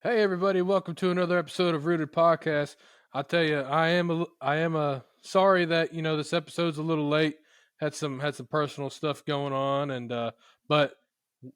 Hey everybody, welcome to another episode of Rooted Podcast. I tell you, I am sorry that this episode's a little late. Had some personal stuff going on, and but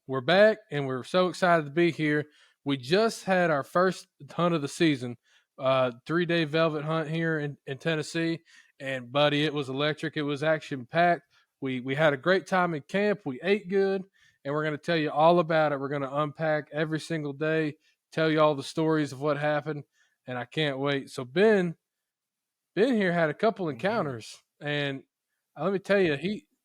we're back and we're so excited to be here. We just had our first hunt of the season, 3-day velvet hunt here in Tennessee, and buddy, it was electric. It was action packed. We had a great time in camp. We ate good, and we're going to tell you all about it. We're going to unpack every single day, tell you all the stories of what happened, and I can't wait. So Ben here had a couple encounters, and let me tell you,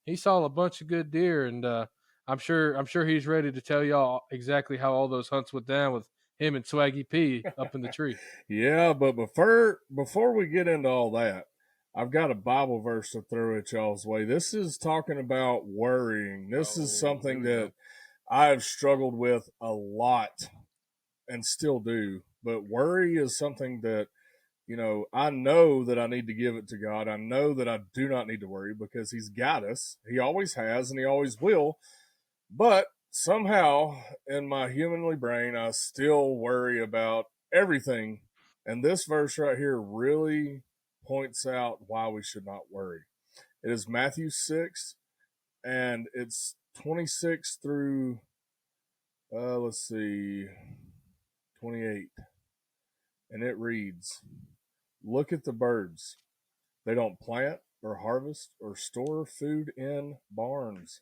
he saw a bunch of good deer, and I'm sure he's ready to tell y'all exactly how all those hunts went down with him and Swaggy P up in the tree. Yeah, but before we get into all that, I've got a Bible verse to throw at y'all's way. This is talking about worrying. This is Oh, here something we go. that I've struggled with a lot and still do. But worry is something that, I know that I need to give it to God. I know that I do not need to worry because He's got us. He always has and He always will. But somehow in my humanly brain, I still worry about everything. And this verse right here really points out why we should not worry. It is Matthew 6, and it's 26 through, let's see, 28. And it reads, "Look at the birds. They don't plant or harvest or store food in barns,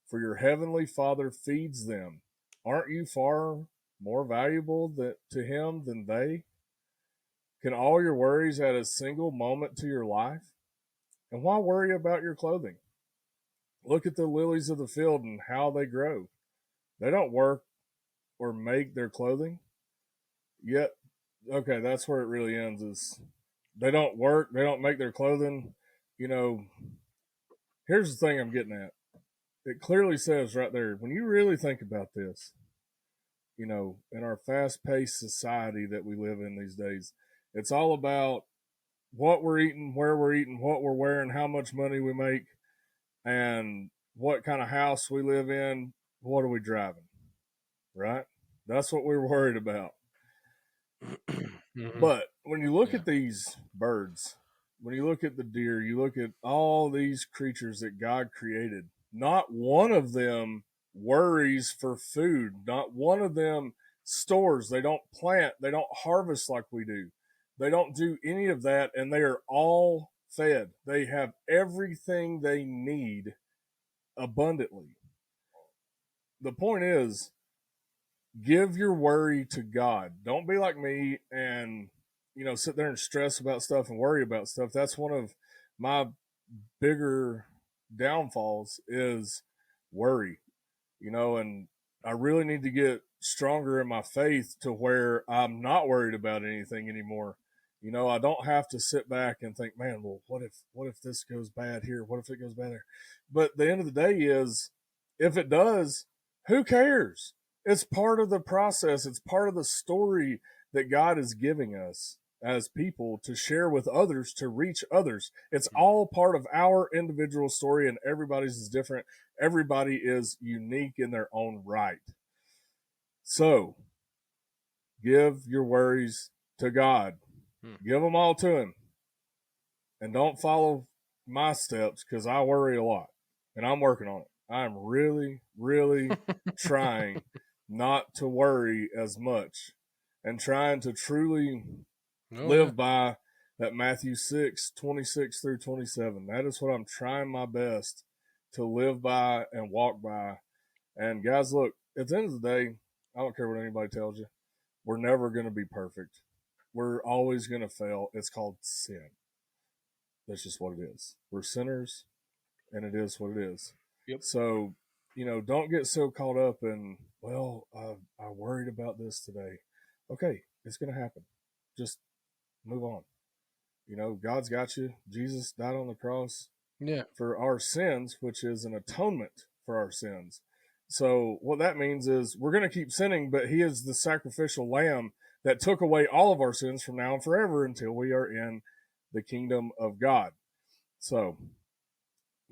for your heavenly Father feeds them. Aren't you far more valuable to Him than they? Can all your worries add a single moment to your life? And why worry about your clothing? Look at the lilies of the field and how they grow. They don't work or make their clothing. Yet, okay, that's where it really ends. Is they don't work, they don't make their clothing. You know, here's the thing I'm getting at. It clearly says right there, when you really think about this, in our fast paced society that we live in these days, it's all about what we're eating, where we're eating, what we're wearing, how much money we make, and what kind of house we live in, what are we driving, right? That's what we're worried about. Hmm. But when you look Yeah. at these birds, when you look at the deer, you look at all these creatures that God created, not one of them worries for food. Not one of them stores. They don't plant. They don't harvest like we do. They don't do any of that, and they are all fed. They have everything they need abundantly. The point is, give your worry to God. Don't be like me and sit there and stress about stuff and worry about stuff. That's one of my bigger downfalls is worry. And I really need to get stronger in my faith to where I'm not worried about anything anymore. I don't have to sit back and think, man, well, what if this goes bad here? What if it goes bad there? But the end of the day is, if it does, who cares? It's part of the process. It's part of the story that God is giving us as people to share with others, to reach others. It's all part of our individual story, and everybody's is different. Everybody is unique in their own right. So give your worries to God, give them all to Him, and don't follow my steps because I worry a lot and I'm working on it. I'm really, really trying not to worry as much and trying to truly Oh yeah. live by that Matthew 6 26 through 27. That is what I'm trying my best to live by and walk by. And guys, look, at the end of the day, I don't care what anybody tells you. We're never going to be perfect. We're always going to fail. It's called sin. That's just what it is. We're sinners, and it is what it is. Yep. So, don't get so caught up in, well, I worried about this today. Okay, it's going to happen. Just move on. God's got you. Jesus died on the cross Yeah. for our sins, which is an atonement for our sins. So what that means is we're going to keep sinning, but He is the sacrificial lamb that took away all of our sins from now and forever until we are in the kingdom of God. So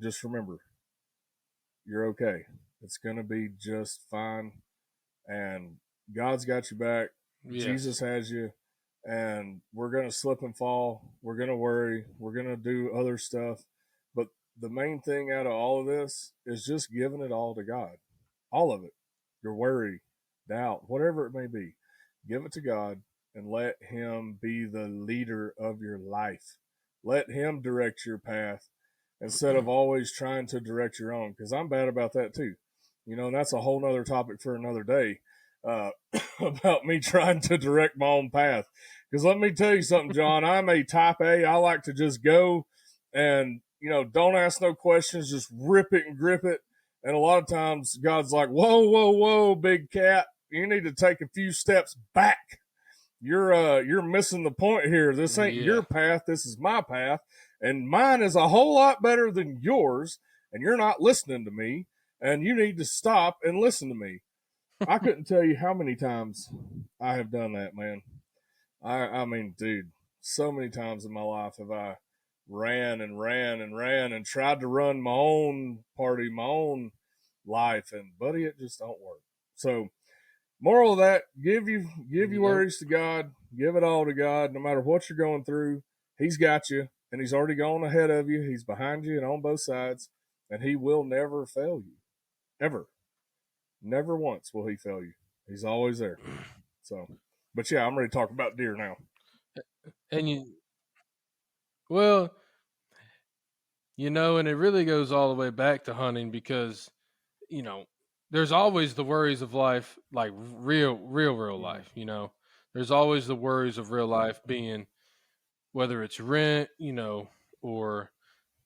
just remember, you're okay. It's going to be just fine. And God's got your back. Jesus Yes. has you, and we're going to slip and fall. We're going to worry. We're going to do other stuff. But the main thing out of all of this is just giving it all to God. All of it. Your worry, doubt, whatever it may be. Give it to God and let Him be the leader of your life. Let Him direct your path instead of always trying to direct your own. Because I'm bad about that too. And that's a whole nother topic for another day. Uh, about me trying to direct my own path. Because let me tell you something, John, I'm a type A. I like to just go and, don't ask no questions, just rip it and grip it. And a lot of times God's like, whoa, whoa, whoa, big cat, you need to take a few steps back. You're missing the point here. This ain't your Yeah. path. This is my path. And mine is a whole lot better than yours. And you're not listening to me. And you need to stop and listen to me. I couldn't tell you how many times I have done that, man. I mean, dude, so many times in my life have I ran and ran and ran and tried to run my own party, my own life, and buddy, it just don't work. So, moral of that: give your Yep. worries to God, give it all to God, no matter what you're going through. He's got you, and He's already gone ahead of you. He's behind you and on both sides, and He will never fail you, ever. Never once will He fail you. He's always there. So, but yeah, I'm ready to talk about deer now. And well, and it really goes all the way back to hunting because, you know, there's always the worries of life, like real Mm, life, There's always the worries of real life being whether it's rent, or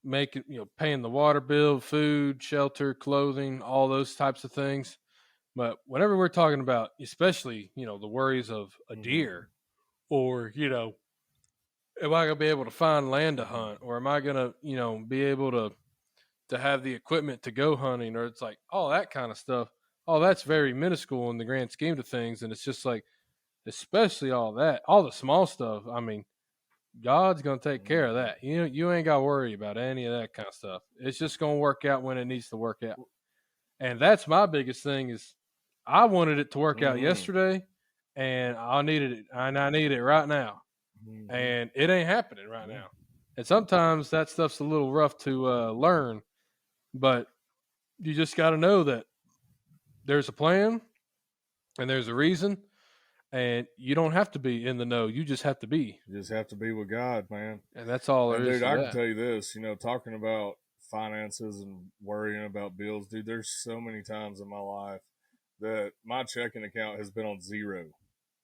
making, paying the water bill, food, shelter, clothing, all those types of things. But whenever we're talking about, especially, the worries of a mm-hmm, deer or, am I going to be able to find land to mm-hmm, hunt or am I going to, be able to have the equipment to go hunting or it's like all that kind of stuff. All that's very minuscule in the grand scheme of things. And it's just like, especially all that, all the small stuff. I mean, God's gonna take care of mm-hmm. that. You ain't got to worry about any of that kind of stuff. It's just gonna work out when it needs to work out. And that's my biggest thing is I wanted it to work out Mm-hmm, yesterday, and I needed it, and I need it right now, mm-hmm. and it ain't happening right Yeah. now. And sometimes that stuff's a little rough to learn, but you just got to know that there's a plan and there's a reason, and you don't have to be in the know. You just have to be, You just have to be with God, man. and that's all there And is dude, to I can that. tell you this, talking about finances and worrying about bills, dude, there's so many times in my life that my checking account has been on zero.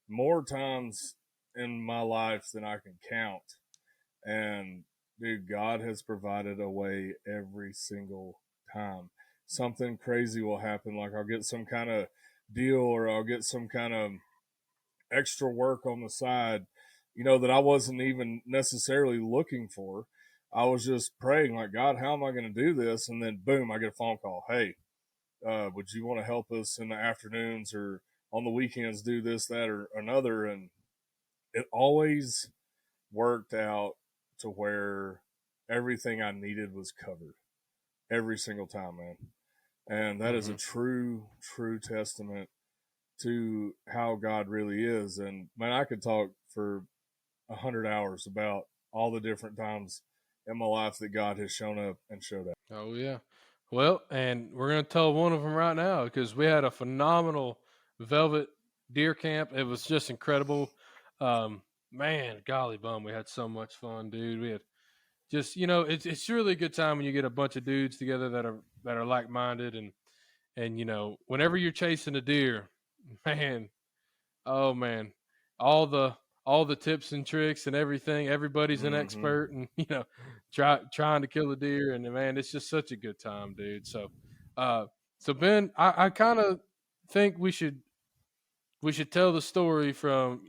More times in my life than I can count. And dude, God has provided a way every single time. Something crazy will happen, like I'll get some kind of deal or I'll get some kind of extra work on the side, that I wasn't even necessarily looking for. I was just praying, like, God, how am I going to do this? And then, boom, I get a phone call. Hey, would you want to help us in the afternoons or on the weekends do this, that, or another? And it always worked out to where everything I needed was covered every single time, man. And that is a Hmm. true testament to how God really is. And man, I could talk for 100 hours about all the different times in my life that God has shown up and showed out. Oh yeah. Well, and we're gonna tell one of them right now because we had a phenomenal velvet deer camp. It was just incredible. Man, golly bum, we had so much fun, dude. We had just it's really a good time when you get a bunch of dudes together that are like minded and whenever you're chasing a deer, man, oh man, all the tips and tricks and everything. Everybody's an Mm-hmm. expert, and trying to kill a deer, and man, it's just such a good time, dude. Uh, so Ben, I kind of think we should tell the story from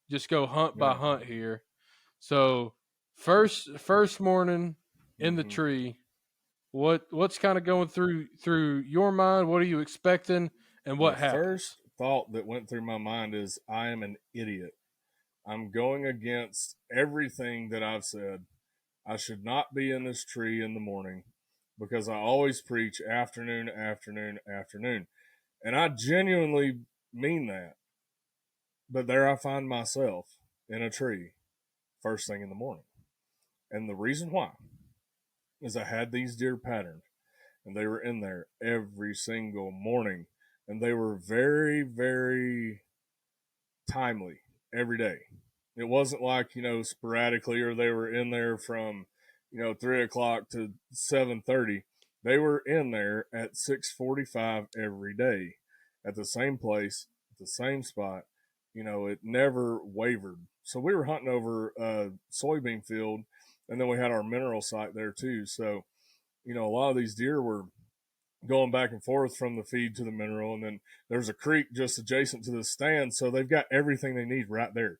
just go hunt by Yeah. hunt here. So first morning in the Mm-hmm. tree, what's kind of going through your mind? What are you expecting, and The what happens? first thought that went through my mind is, I am an idiot. I'm going against everything that I've said. I should not be in this tree in the morning because I always preach afternoon, afternoon, afternoon. And I genuinely mean that. But there I find myself in a tree first thing in the morning. And the reason why is I had these deer patterned and they were in there every single morning. And they were very, very timely every day. It wasn't like, sporadically or they were in there from, 3 o'clock to 7:30. They were in there at 6:45 every day at the same place, at the same spot. It never wavered. So we were hunting over a soybean field, and then we had our mineral site there too. So, a lot of these deer were going back and forth from the feed to the mineral, and then there's a creek just adjacent to the stand, so they've got everything they need right there: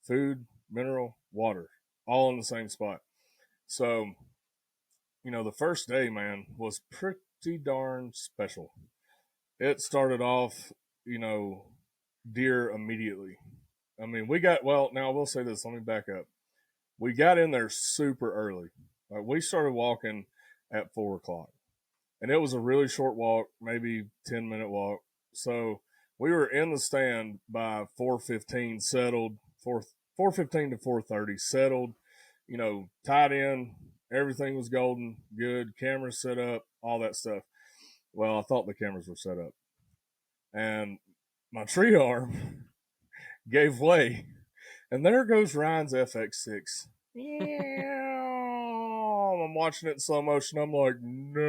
food, mineral, water, all in the same spot. So, the first day, man, was pretty darn special. It started off, deer immediately. I mean, now I will say this, let me back up. We got in there super early. Like, we started walking at 4 o'clock. And it was a really short walk, maybe 10-minute walk. So we were in the stand by 4:15, settled. 4:15 to 4:30, settled. Tied in. Everything was golden, good. Cameras set up, all that stuff. Well, I thought the cameras were set up, and my tree arm gave way, and there goes Ryan's FX6. I'm watching it in slow motion. I'm like, no.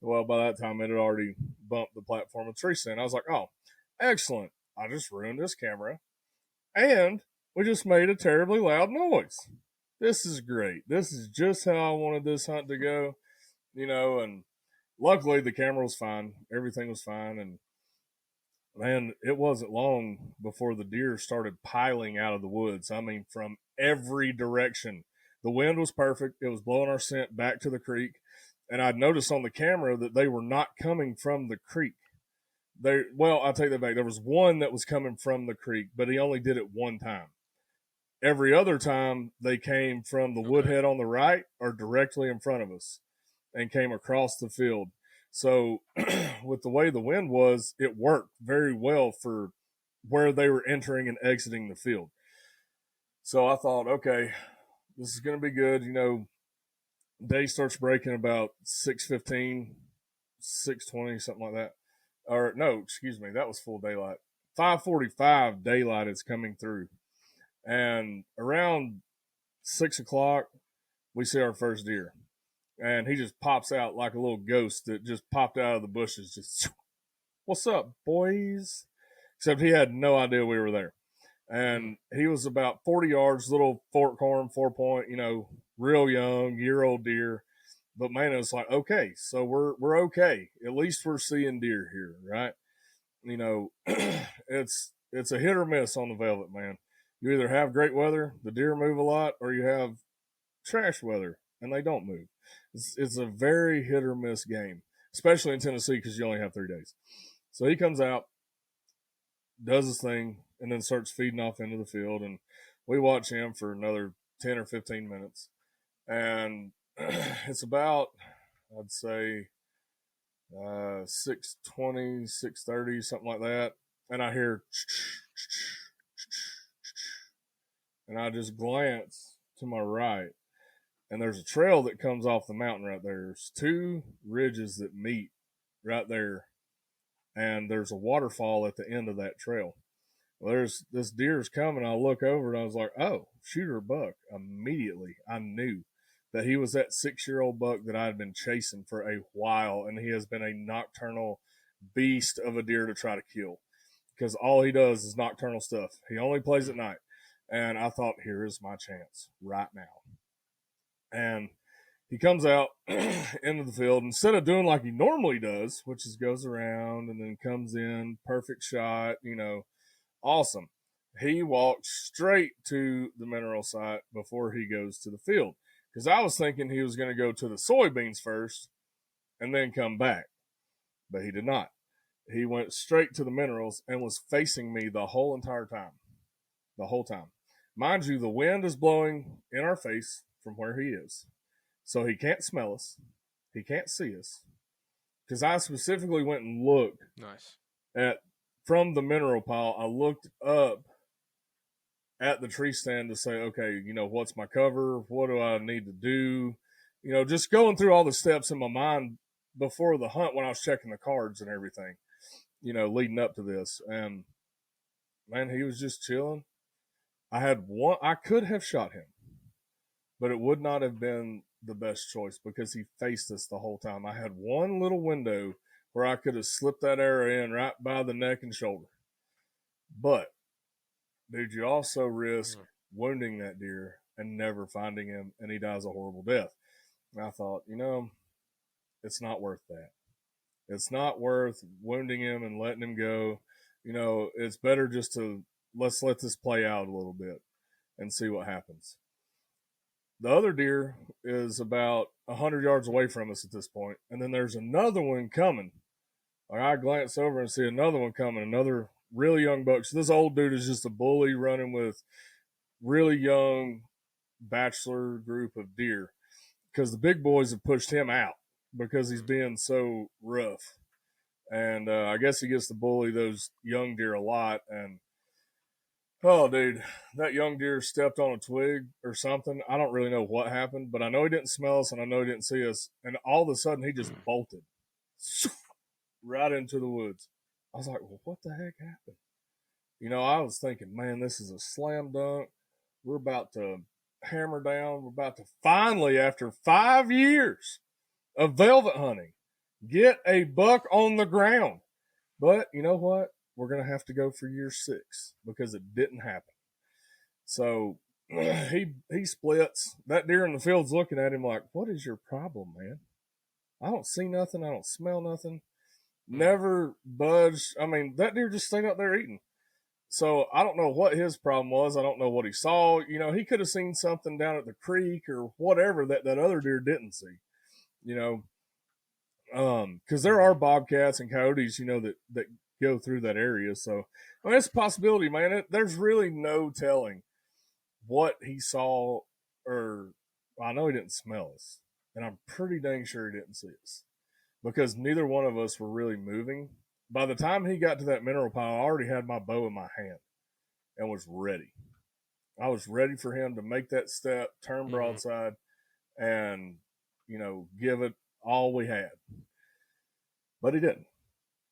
Well, by that time, it had already bumped the platform of tree stand. I was like, oh, excellent. I just ruined this camera. And we just made a terribly loud noise. This is great. This is just how I wanted this hunt to go, and luckily the camera was fine. Everything was fine. And man, it wasn't long before the deer started piling out of the woods. I mean, from every direction. The wind was perfect. It was blowing our scent back to the creek. And I'd noticed on the camera that they were not coming from the creek. I'll take that back. There was one that was coming from the creek, but he only did it one time. Every other time they came from the woodhead on the right or directly in front of us and came across the field. So with the way the wind was, it worked very well for where they were entering and exiting the field. So I thought, okay, this is going to be good. Day starts breaking about 6:15, 6:20, something like that. Or no, excuse me, that was full daylight. 5:45 daylight is coming through. And around 6 o'clock, we see our first deer. And he just pops out like a little ghost that just popped out of the bushes. Just, what's up, boys? Except he had no idea we were there. And he was about 40 yards, little forkhorn, 4-point, real young, year-old deer. But man, it was like, okay, so we're okay. At least we're seeing deer here, right? It's a hit or miss on the velvet, man. You either have great weather, the deer move a lot, or you have trash weather and they don't move. It's a very hit or miss game, especially in Tennessee because you only have 3 days. So he comes out, does his thing, and then starts feeding off into the field. And we watch him for another 10 or 15 minutes. And it's about, I'd say, 6:20, 6:30, something like that. And I hear, and I just glance to my right, and there's a trail that comes off the mountain right there. There's 2 ridges that meet right there, and there's a waterfall at the end of that trail. Well, there's this deer's coming. I look over and I was like, oh, shooter buck. Immediately, I knew that he was that 6-year-old buck that I had been chasing for a while, and he has been a nocturnal beast of a deer to try to kill because all he does is nocturnal stuff. He only plays at night. And I thought, here is my chance right now. And he comes out into the field. Instead of doing like he normally does, which is goes around and then comes in, perfect shot, awesome. He walks straight to the mineral site before he goes to the field. Because I was thinking he was going to go to the soybeans first and then come back. But he did not. He went straight to the minerals and was facing me the whole entire time. The whole time. Mind you, the wind is blowing in our face from where he is. So he can't smell us. He can't see us. Because I specifically went and looked Nice. at from the mineral pile, I looked up at the tree stand to say, okay, what's my cover? What do I need to do? Just going through all the steps in my mind before the hunt when I was checking the cards and everything, leading up to this. And man, he was just chilling. I could have shot him, but it would not have been the best choice because he faced us the whole time. I had one little window where I could have slipped that arrow in right by the neck and shoulder. But, dude, you also risk wounding that deer and never finding him, and he dies a horrible death. And I thought, it's not worth that. It's not worth wounding him and letting him go. It's better just to let's let this play out a little bit and see what happens. The other deer is about 100 yards away from us at this point, and then there's another one coming. Like I glance over and see another one coming, another really young buck. So this old dude is just a bully running with really young bachelor group of deer because the big boys have pushed him out because he's being so rough. And I guess he gets to bully those young deer a lot. And oh, dude, that young deer stepped on a twig or something. I don't really know what happened, but I know he didn't smell us and I know he didn't see us. And all of a sudden, he just bolted right into the woods. I was like, well, what the heck happened? I was thinking, man, this is a slam dunk. We're about to hammer down. We're about to finally, after 5 years of velvet hunting, get a buck on the ground. But you know what? We're going to have to go for year 6 because it didn't happen. So he splits. That deer in the field's looking at him like, what is your problem, man? I don't see nothing. I don't smell nothing. Never budged. I mean, that deer just stayed out there eating. So I don't know what his problem was. I don't know what he saw. He could have seen something down at the creek or whatever that other deer didn't see. Because there are bobcats and coyotes, that go through that area. So I mean, it's a possibility, man. There's really no telling what he saw, or I know he didn't smell us, and I'm pretty dang sure he didn't see us because neither one of us were really moving. By the time he got to that mineral pile, I already had my bow in my hand and was ready. I was ready for him to make that step, turn broadside, and, give it all we had. But he didn't.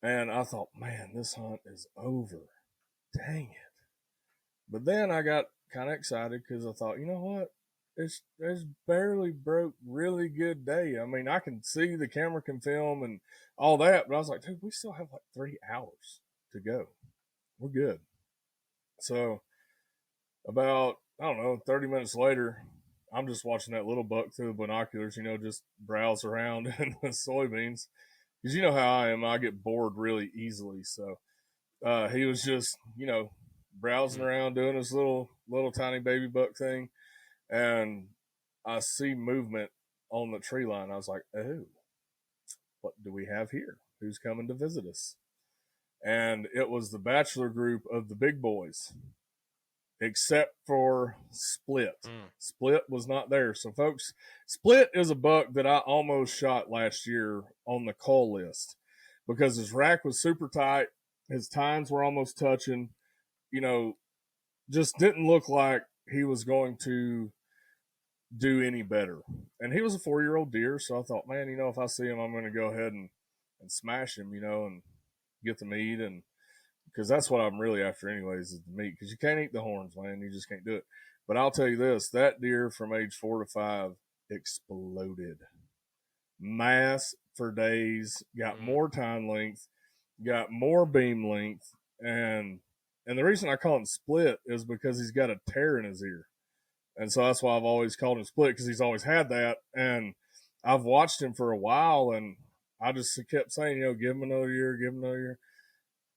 And I thought, man, this hunt is over. Dang it. But then I got kind of excited because I thought, you know what? It's barely broke really good day. I mean, I can see the camera can film and all that, but I was like, dude, we still have like 3 hours to go. We're good. So about, I don't know, 30 minutes later, I'm just watching that little buck through the binoculars, just browse around in the soybeans. Because you know how I am, I get bored really easily. So he was just, browsing around doing his little tiny baby buck thing. And I see movement on the tree line. I was like, oh, what do we have here? Who's coming to visit us? And it was the bachelor group of the big boys, except for Split. Split was not there. So, folks, Split is a buck that I almost shot last year on the call list because his rack was super tight. His tines were almost touching. Just didn't look like he was going to do any better. And he was a 4-year-old deer, so I thought, man, if I see him, I'm going to go ahead and smash him, and get the meat, and because that's what I'm really after anyways, is the meat, because you can't eat the horns, man. You just can't do it. But I'll tell you this, that deer from age 4 to 5 exploded. Mass for days, got more tine length, got more beam length, and the reason I call him Split is because he's got a tear in his ear. And so that's why I've always called him Split, because he's always had that. And I've watched him for a while, and I just kept saying, give him another year, give him another year.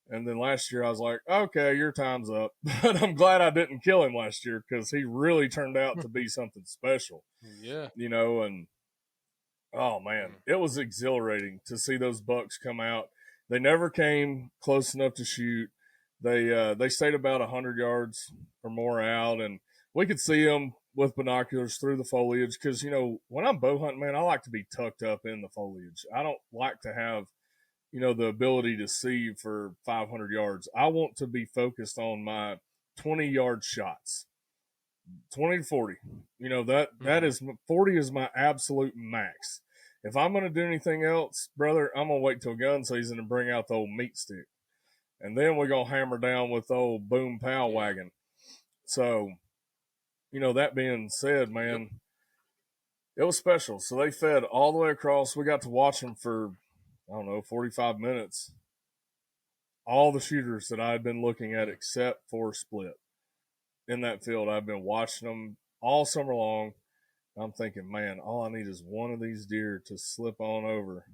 And then last year I was like, okay, your time's up. But I'm glad I didn't kill him last year because he really turned out to be something special. Yeah. And oh man, it was exhilarating to see those bucks come out. They never came close enough to shoot. They stayed about 100 yards or more out, and we could see them with binoculars through the foliage because, when I'm bow hunting, man, I like to be tucked up in the foliage. I don't like to have, the ability to see for 500 yards. I want to be focused on my 20-yard shots, 20 to 40. That is 40 is my absolute max. If I'm going to do anything else, brother, I'm going to wait till gun season and bring out the old meat stick. And then we're going to hammer down with the old boom pow wagon. So, that being said, man, it was special. So they fed all the way across. We got to watch them for, 45 minutes. All the shooters that I had been looking at except for Split in that field, I've been watching them all summer long. I'm thinking, man, all I need is one of these deer to slip on over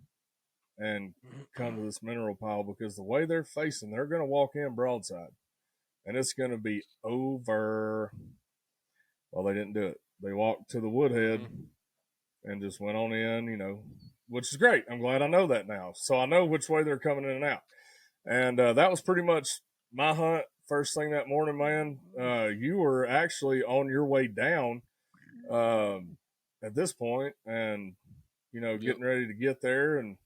and come to this mineral pile, because the way they're facing, they're going to walk in broadside and it's going to be over. Well, they didn't do it. They walked to the woodhead and just went on in, which is great. I'm glad I know that now. So I know which way they're coming in and out. And that was pretty much my hunt first thing that morning, man. You were actually on your way down at this point, and getting ready to get there and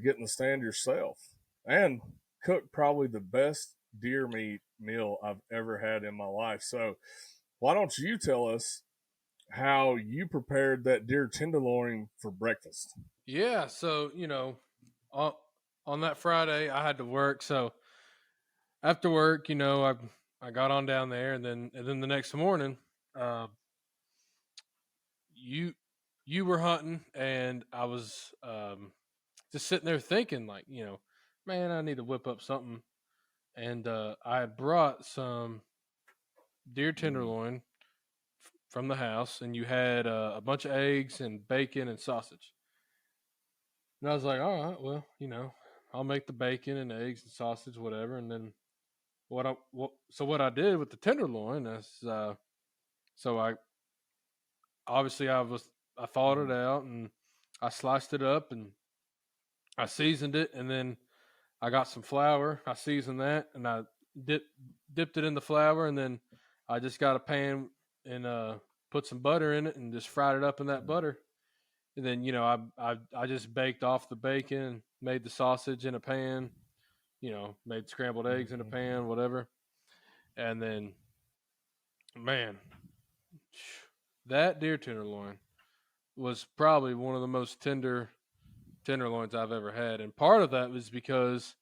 get in the stand yourself, and cook probably the best deer meat meal I've ever had in my life. So why don't you tell us how you prepared that deer tenderloin for breakfast? Yeah, so on that Friday I had to work, so after work, I got on down there, and then the next morning, you were hunting, and I was just sitting there thinking, like, man, I need to whip up something, and I brought some deer tenderloin from the house, and you had a bunch of eggs and bacon and sausage, and I was like, all right, well, I'll make the bacon and eggs and sausage, whatever, and then what I did with the tenderloin is, so I thawed it out, and I sliced it up, and I seasoned it, and then I got some flour. I seasoned that, and I dipped it in the flour, and then I just got a pan and put some butter in it and just fried it up in that butter. And then I just baked off the bacon, made the sausage in a pan, made scrambled eggs in a pan, whatever. And then, man, that deer tenderloin was probably one of the most tender tenderloins I've ever had. And part of that was because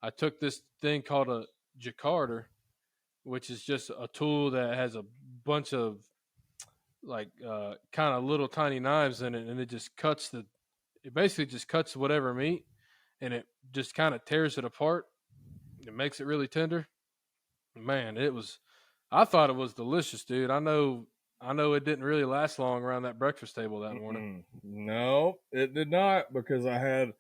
I took this thing called a Jacarder, which is just a tool that has a bunch of kind of little tiny knives in it, and it basically just cuts whatever meat, and it just kind of tears it apart. It makes it really tender. Man, I thought it was delicious, dude. I know it didn't really last long around that breakfast table that morning. No, it did not, because I had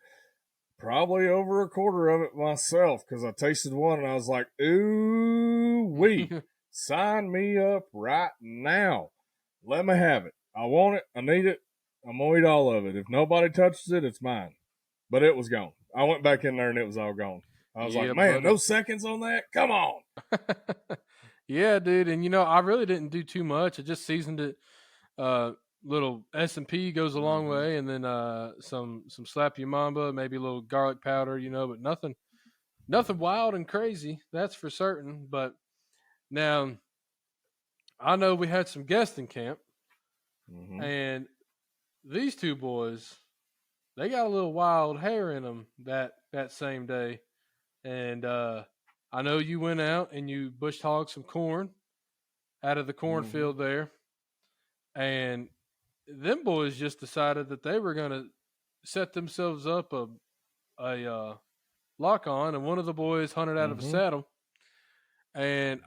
probably over a quarter of it myself, because I tasted one and I was like, ooh wee, sign me up right now. Let me have it. I want it. I need it. I'm going to eat all of it. If nobody touches it, it's mine. But it was gone. I went back in there and it was all gone. I was like, man, no seconds on that? Come on. Yeah, dude. And, I really didn't do too much. I just seasoned it. Little S&P goes a long way. And then some Slap Ya Mamba, maybe a little garlic powder, but nothing wild and crazy. That's for certain. But now I know we had some guests in camp. And these two boys, they got a little wild hair in them that same day. And I know you went out and you bush hogged some corn out of the cornfield there. And them boys just decided that they were going to set themselves up a lock on, and one of the boys hunted out of a saddle. And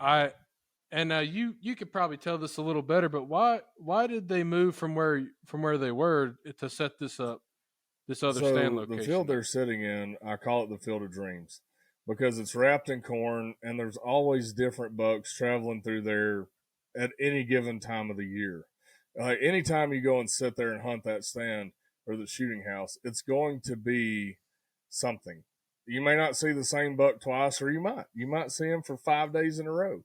now you could probably tell this a little better, but why did they move from where they were to set this up, this other stand location? The field they're sitting in, I call it the Field of Dreams, because it's wrapped in corn, and there's always different bucks traveling through there at any given time of the year. Anytime you go and sit there and hunt that stand or the shooting house, it's going to be something. You may not see the same buck twice, or you might see him for 5 days in a row.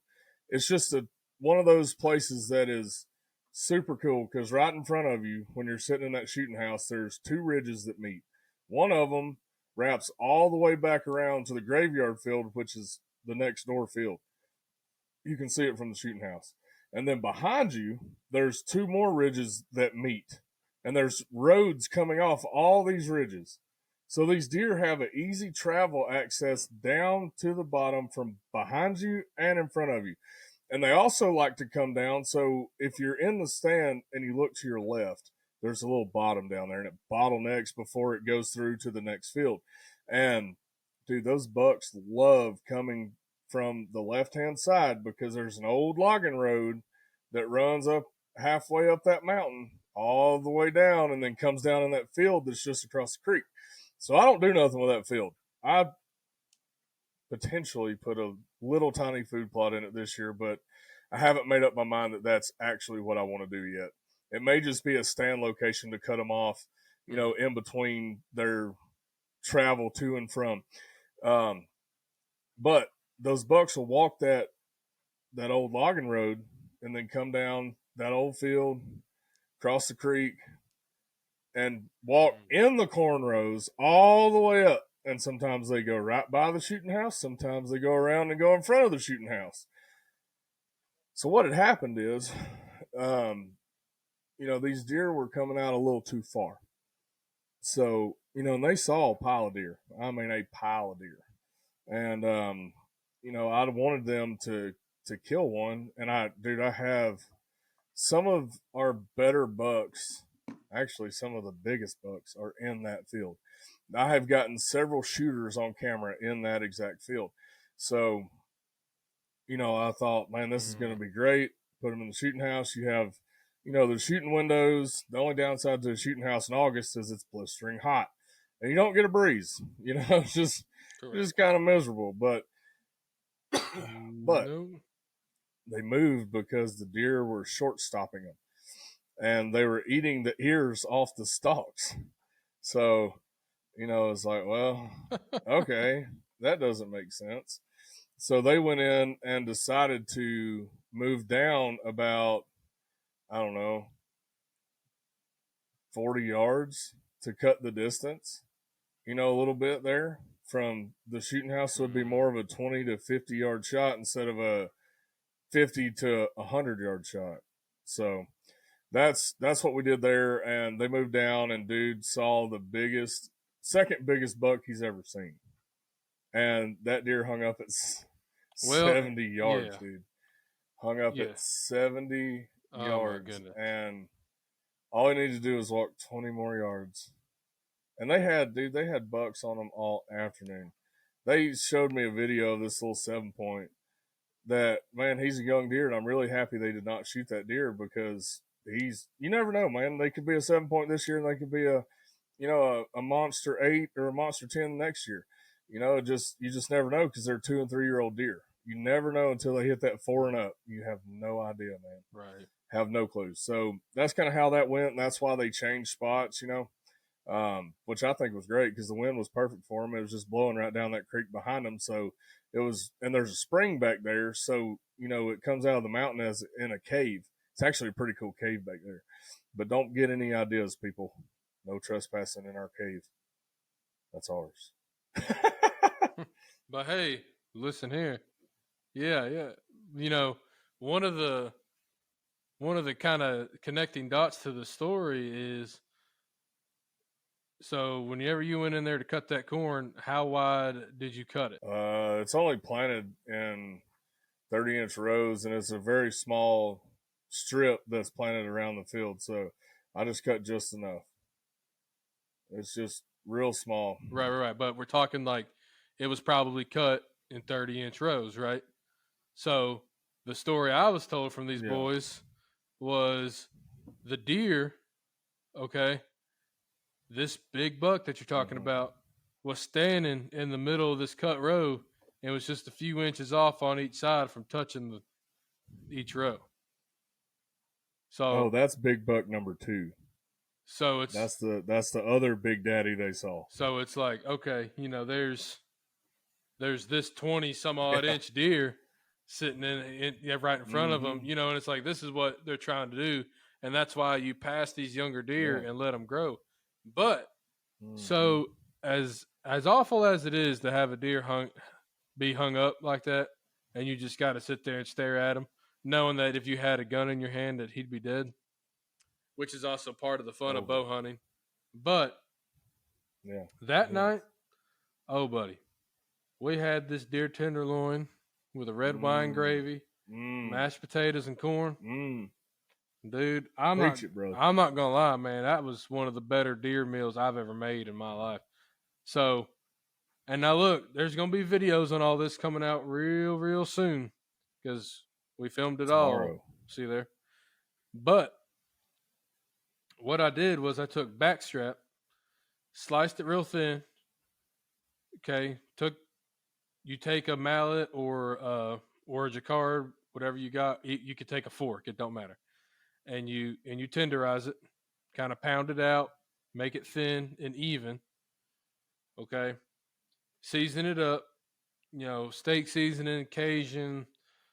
It's just one of those places that is super cool, because right in front of you, when you're sitting in that shooting house, there's two ridges that meet. One of them wraps all the way back around to the graveyard field, which is the next door field. You can see it from the shooting house. And then behind you, there's two more ridges that meet. And there's roads coming off all these ridges. So these deer have an easy travel access down to the bottom from behind you and in front of you. And they also like to come down. So if you're in the stand and you look to your left, there's a little bottom down there and it bottlenecks before it goes through to the next field. And dude, those bucks love coming from the left-hand side because there's an old logging road that runs up halfway up that mountain all the way down and then comes down in that field that's just across the creek. So I don't do nothing with that field. I potentially put a little tiny food plot in it this year, but I haven't made up my mind that that's actually what I want to do yet. It may just be a stand location to cut them off, in between their travel to and from. But those bucks will walk that old logging road and then come down that old field, cross the creek, and walk in the corn rows all the way up. And sometimes they go right by the shooting house. Sometimes they go around and go in front of the shooting house. So what had happened is, these deer were coming out a little too far. So, and they saw a pile of deer. I mean, a pile of deer. And, I'd wanted them to kill one. And I have some of our better bucks. Actually, some of the biggest bucks are in that field. I have gotten several shooters on camera in that exact field. So, I thought, man, this is going to be great. Put them in the shooting house. You have, the shooting windows. The only downside to the shooting house in August is it's blistering hot. And you don't get a breeze. It's just kind of miserable. But they moved because the deer were short stopping them. And they were eating the ears off the stalks. So, it's like, well, okay, that doesn't make sense. So they went in and decided to move down about, 40 yards to cut the distance, a little bit there from the shooting house. So it'd be more of a 20 to 50 yard shot instead of a 50 to 100 yard shot. So that's what we did there. And they moved down and dude saw the second biggest buck he's ever seen. And that deer hung up at 70 yards, dude. Hung up at 70 yards. And all he needed to do was walk 20 more yards. And they had bucks on them all afternoon. They showed me a video of this little 7-point that, man, he's a young deer. And I'm really happy they did not shoot that deer because you never know, man. They could be a 7-point this year and they could be a monster 8 or a monster 10 next year. You just never know because they're 2 and 3 year old deer. You never know until they hit that 4 and up. You have no idea, man. Right. Have no clue. So that's kind of how that went. And that's why they changed spots, which I think was great because the wind was perfect for them. It was just blowing right down that creek behind them. So and there's a spring back there. So, it comes out of the mountain as in a cave. It's actually a pretty cool cave back there, but don't get any ideas, people. No trespassing in our cave. That's ours. But hey, listen here. Yeah. One of the kind of connecting dots to the story is, so whenever you went in there to cut that corn, how wide did you cut it? It's only planted in 30-inch rows, and it's a very small strip that's planted around the field. So I just cut just enough. It's just real small. Right. But we're talking like it was probably cut in 30-inch rows, right? So the story I was told from these boys was the deer, okay, this big buck that you're talking about was standing in the middle of this cut row and was just a few inches off on each side from touching each row. So that's big buck number 2. So that's the other big daddy they saw. So it's like, okay, there's this 20 some odd inch deer sitting in right in front of them, and it's like, this is what they're trying to do. And that's why you pass these younger deer and let them grow. But so as awful as it is to have a deer be hung up like that, and you just got to sit there and stare at him, knowing that if you had a gun in your hand, that he'd be dead, which is also part of the fun of Over. bow hunting. But Yeah. that Yeah. night, oh buddy, we had this deer tenderloin with a red wine gravy, mashed potatoes and corn. Dude, Preach it, brother. I'm not gonna lie, man. That was one of the better deer meals I've ever made in my life. So, and now look, there's gonna be videos on all this coming out real soon because we filmed it all. Tomorrow. See there. But what I did was I took backstrap, sliced it real thin. Okay, you take a mallet or a jacquard, whatever you got. You could take a fork. It don't matter. And you tenderize it, kind of pound it out, make it thin and even. Okay, season it up. Steak seasoning, Cajun,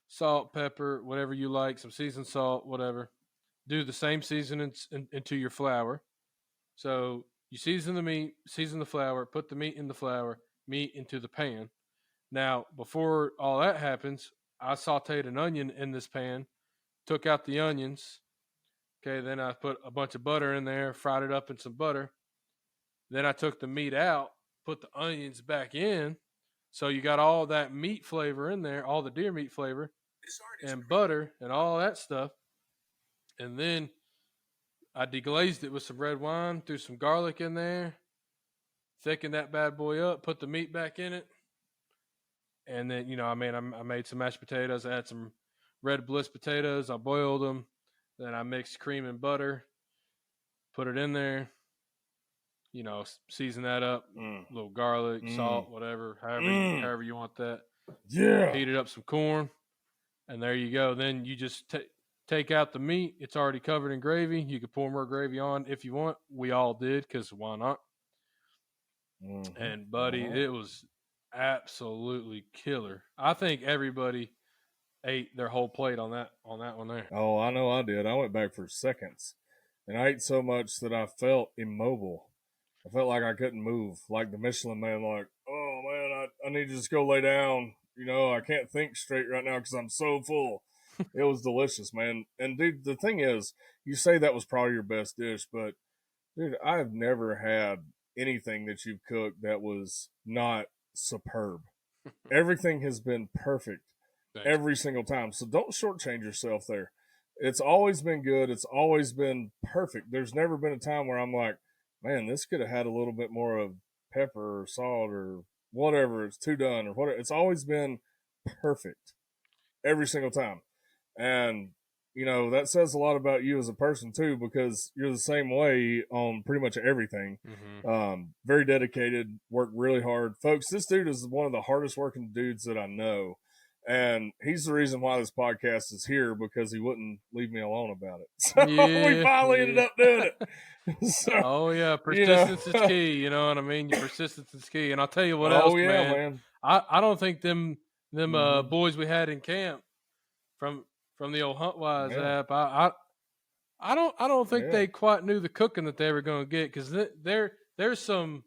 salt, pepper, whatever you like, some seasoned salt, whatever. Do the same seasoning into your flour. So you season the meat, season the flour, put the meat in the flour, meat into the pan. Now, before all that happens, I sauteed an onion in this pan, took out the onions. Okay, then I put a bunch of butter in there, fried it up in some butter. Then I took the meat out, put the onions back in. So you got all that meat flavor in there, all the deer meat flavor, and butter and all that stuff. And then I deglazed it with some red wine, threw some garlic in there, thickened that bad boy up, put the meat back in it. And then, I made some mashed potatoes. I had some red bliss potatoes. I boiled them. Then I mixed cream and butter, put it in there, season that up, a little garlic, salt, whatever, however you want that. Yeah. Heated up some corn, and there you go. Then you just take out the meat. It's already covered in gravy. You could pour more gravy on if you want. We all did, because why not? And buddy, it was absolutely killer. I think everybody ate their whole plate on that one there. Oh, I know I did. I went back for seconds, and I ate so much that I felt immobile. I felt like I couldn't move, like the Michelin Man. Like, oh man, I need to just go lay down. I can't think straight right now because I'm so full. It was delicious, man. And dude, the thing is, you say that was probably your best dish, but dude, I've never had anything that you've cooked that was not superb. Everything has been perfect. Thanks. Every single time. So don't shortchange yourself there. It's always been good. It's always been perfect. There's never been a time where I'm like, man, this could have had a little bit more of pepper or salt or whatever. It's too done or whatever. It's always been perfect every single time. And, that says a lot about you as a person too, because you're the same way on pretty much everything. Very dedicated, work really hard. Folks, this dude is one of the hardest working dudes that I know. And he's the reason why this podcast is here, because he wouldn't leave me alone about it. So we finally ended up doing it. So, oh yeah, persistence is key. You know what I mean? Your persistence is key. And I'll tell you what else, man. I don't think them boys we had in camp from the old HuntWise app. I don't think they quite knew the cooking that they were going to get, because there's some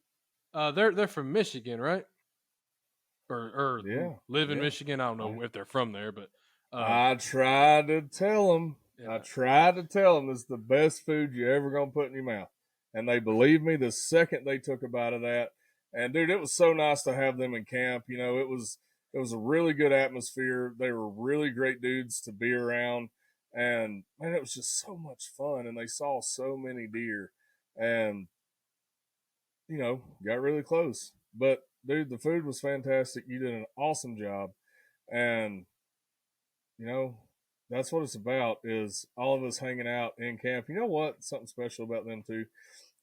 they're from Michigan, right? Or live in Michigan. I don't know if they're from there, but I tried to tell them. Yeah. I tried to tell them it's the best food you're ever gonna put in your mouth, and they believed me the second they took a bite of that. And dude, it was so nice to have them in camp. It was a really good atmosphere. They were really great dudes to be around, and man, it was just so much fun. And they saw so many deer, and got really close. But dude, the food was fantastic. You did an awesome job. And, that's what it's about, is all of us hanging out in camp. You know what? Something special about them too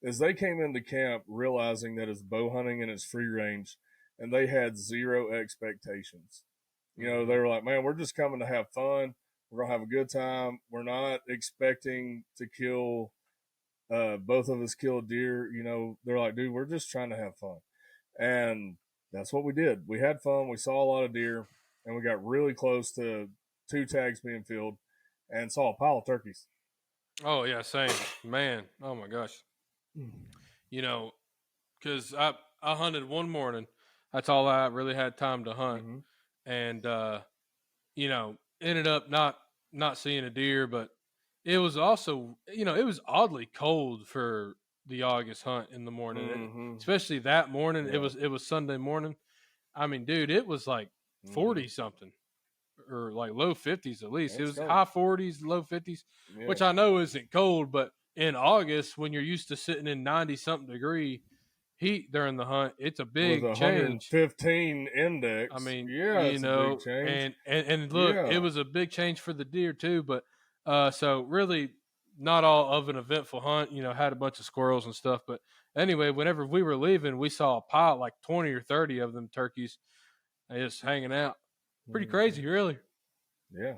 is they came into camp realizing that it's bow hunting and it's free range, and they had zero expectations. They were like, man, we're just coming to have fun. We're going to have a good time. We're not expecting to kill, both of us kill deer. They're like, dude, we're just trying to have fun. And that's what we did. We had fun. We saw a lot of deer, and we got really close to 2 tags being filled and saw a pile of turkeys. Oh, yeah, same. Man, oh, my gosh. Because I hunted one morning. That's all I really had time to hunt, Mhm. and ended up not seeing a deer. But it was also, it was oddly cold for the August hunt in the morning, Mhm. especially that morning. It Yeah. was Sunday morning. I mean, dude, it was like Mhm. 40 something or like low 50s at least. It It's was cold. high 40s, low 50s, Yeah. which I know isn't cold, but in August, when you're used to sitting in 90 something degree heat during the hunt, it's a With big change. 115 I index. mean, Yeah, it's a big change. and look, it Yeah. was a big change for the deer too, but so really not all of an eventful hunt, had a bunch of squirrels and stuff, but anyway, whenever we were leaving, we saw a pile like 20 or 30 of them turkeys just hanging out. Pretty Mhm. crazy, really. Yeah.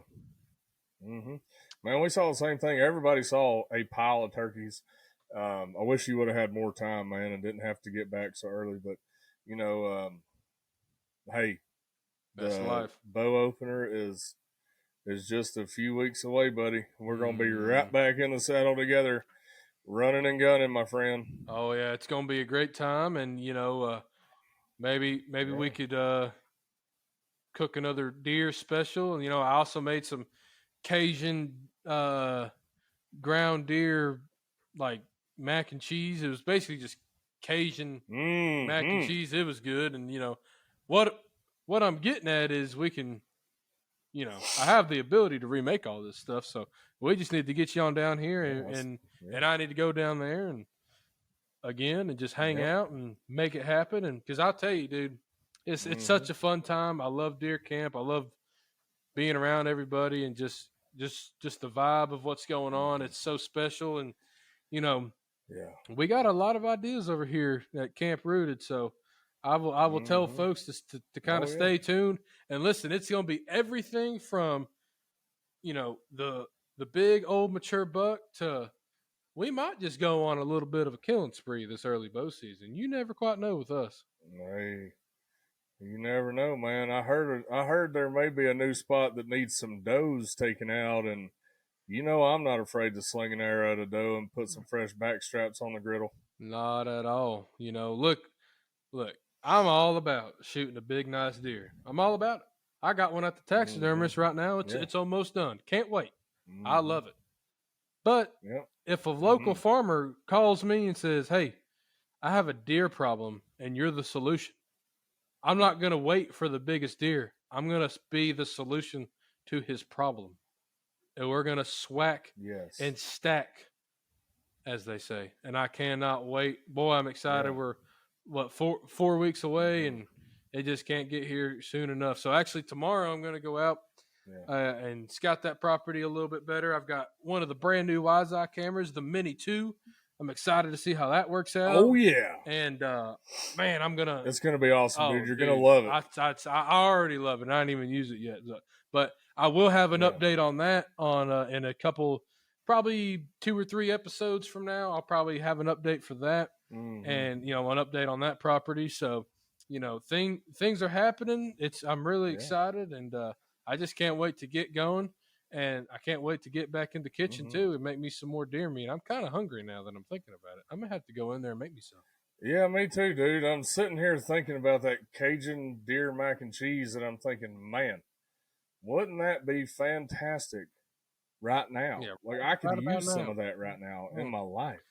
Mhm. Man, we saw the same thing. Everybody saw a pile of turkeys. I wish you would have had more time, man, and didn't have to get back so early. But you know, hey, That's the life. bow opener is just a few weeks away, buddy. We're gonna be Mm. right back in the saddle together, running and gunning, my friend. Oh yeah, it's gonna be a great time, and maybe we Yeah. could cook another deer special. And I also made some Cajun ground deer like mac and cheese. It was basically just Cajun mac and Hmm. cheese. It was good, and what what I'm getting at is we can, I have the ability to remake all this stuff, so we just need to get you on down here, Yeah. and and, Yeah. and I need to go down there and again and just hang Yep. out and make it happen. And because I'll tell you, dude, it's Hmm. such a fun time. I love deer camp. I love being around everybody and just the vibe of what's going on. Hmm. It's so special, and you know Yeah. we got a lot of ideas over here at Camp Rooted. So I will tell Hmm. folks to kind of Oh yeah. stay tuned and listen. It's going to be everything from the big old mature buck to we might just go on a little bit of a killing spree this early bow season. You never quite know with us. Hey, you never know, man. I heard there may be a new spot that needs some does taken out, and I'm not afraid to sling an arrow at a doe and put some fresh back straps on the griddle. Not at all. Look. I'm all about shooting a big, nice deer. I'm all about it. I got one at the Hmm. taxidermist right now. It's Yeah. it's almost done. Can't wait. I Hmm. love it. But Yep. if a local Hmm. farmer calls me and says, "Hey, I have a deer problem and you're the solution," I'm not going to wait for the biggest deer. I'm going to be the solution to his problem. And we're going to swack Yes. and stack, as they say. And I cannot wait. Boy, I'm excited. Yeah. We're what 4 weeks away, Hmm. and it just can't get here soon enough. So actually, tomorrow I'm going to go out Yeah. and scout that property a little bit better. I've got one of the brand new Wise Eye cameras, the Mini 2. I'm excited to see how that works out. Oh yeah. And man, I'm gonna. It's gonna be awesome, Oh, dude. You're gonna dude, love it. I already love it. I didn't even use it yet, but I will have an Yeah. update on that on in a couple, probably 2 or 3 episodes from now. I'll probably have an update for that, Hmm. and an update on that property. So, things are happening. I'm really Yeah. excited, and I just can't wait to get going. And I can't wait to get back in the kitchen Hmm. too and make me some more deer meat. I'm kind of hungry now that I'm thinking about it. I'm gonna have to go in there and make me some. Yeah, me too, dude. I'm sitting here thinking about that Cajun deer mac and cheese, and I'm thinking, man, wouldn't that be fantastic right now? Yeah, Like I could right about use some now. of that right now in Mm. my life.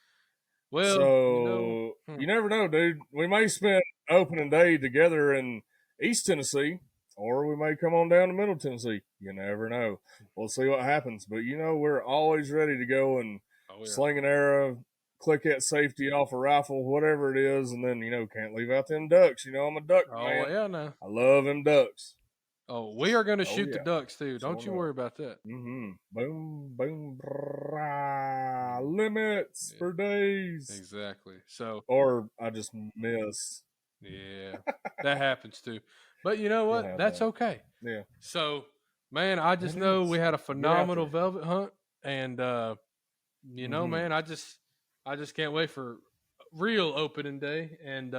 Well, So you never know, dude. We may spend opening day together in East Tennessee, or we may come on down to Middle Tennessee. You never know. We'll see what happens. But we're always ready to go and oh yeah, sling an arrow, click that safety off a rifle, whatever it is, and then can't leave out them ducks. I'm a duck oh man. yeah. Now, I love them ducks. oh, we are going to Oh shoot the yeah, ducks too. sure Don't you enough. worry about that. Mm-hmm. Boom, boom, brah, limits Yeah, for days. exactly. So Or I just miss. yeah, that happens too. But you know You'll what? have That's that. okay. Yeah, So, man, I it just know we is. had a Get out phenomenal there. velvet hunt, and Mm-hmm. man, I just can't wait for real opening day, and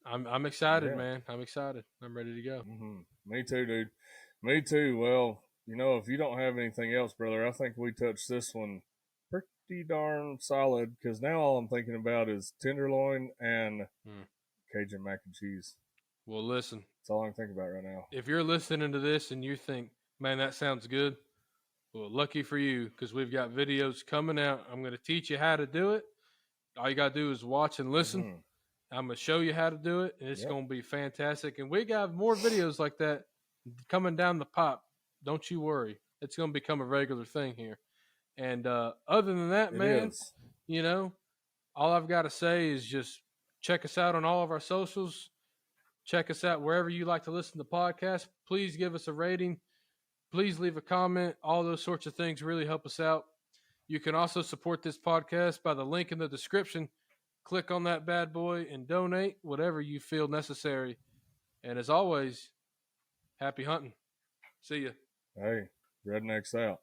I'm excited, Yeah. man. I'm excited. I'm ready to go. Mm-hmm. Me too, dude. Me too. Well, if you don't have anything else, brother, I think we touched this one pretty darn solid because now all I'm thinking about is tenderloin and Mm. Cajun mac and cheese. Well, listen, That's all I can think about right now. if you're listening to this and you think, man, that sounds good, well, lucky for you, because we've got videos coming out. I'm going to teach you how to do it. All you got to do is watch and listen. Mhm. I'm going to show you how to do it, and it's Yep. going to be fantastic. And we got more videos like that coming down the pipe. Don't you worry. It's going to become a regular thing here. And other than that, It man, is. you know, all I've got to say is just check us out on all of our socials. Check us out wherever you like to listen to podcasts. Please give us a rating. Please leave a comment. All those sorts of things really help us out. You can also support this podcast by the link in the description. Click on that bad boy and donate whatever you feel necessary. And as always, happy hunting. See ya. Hey, rednecks out.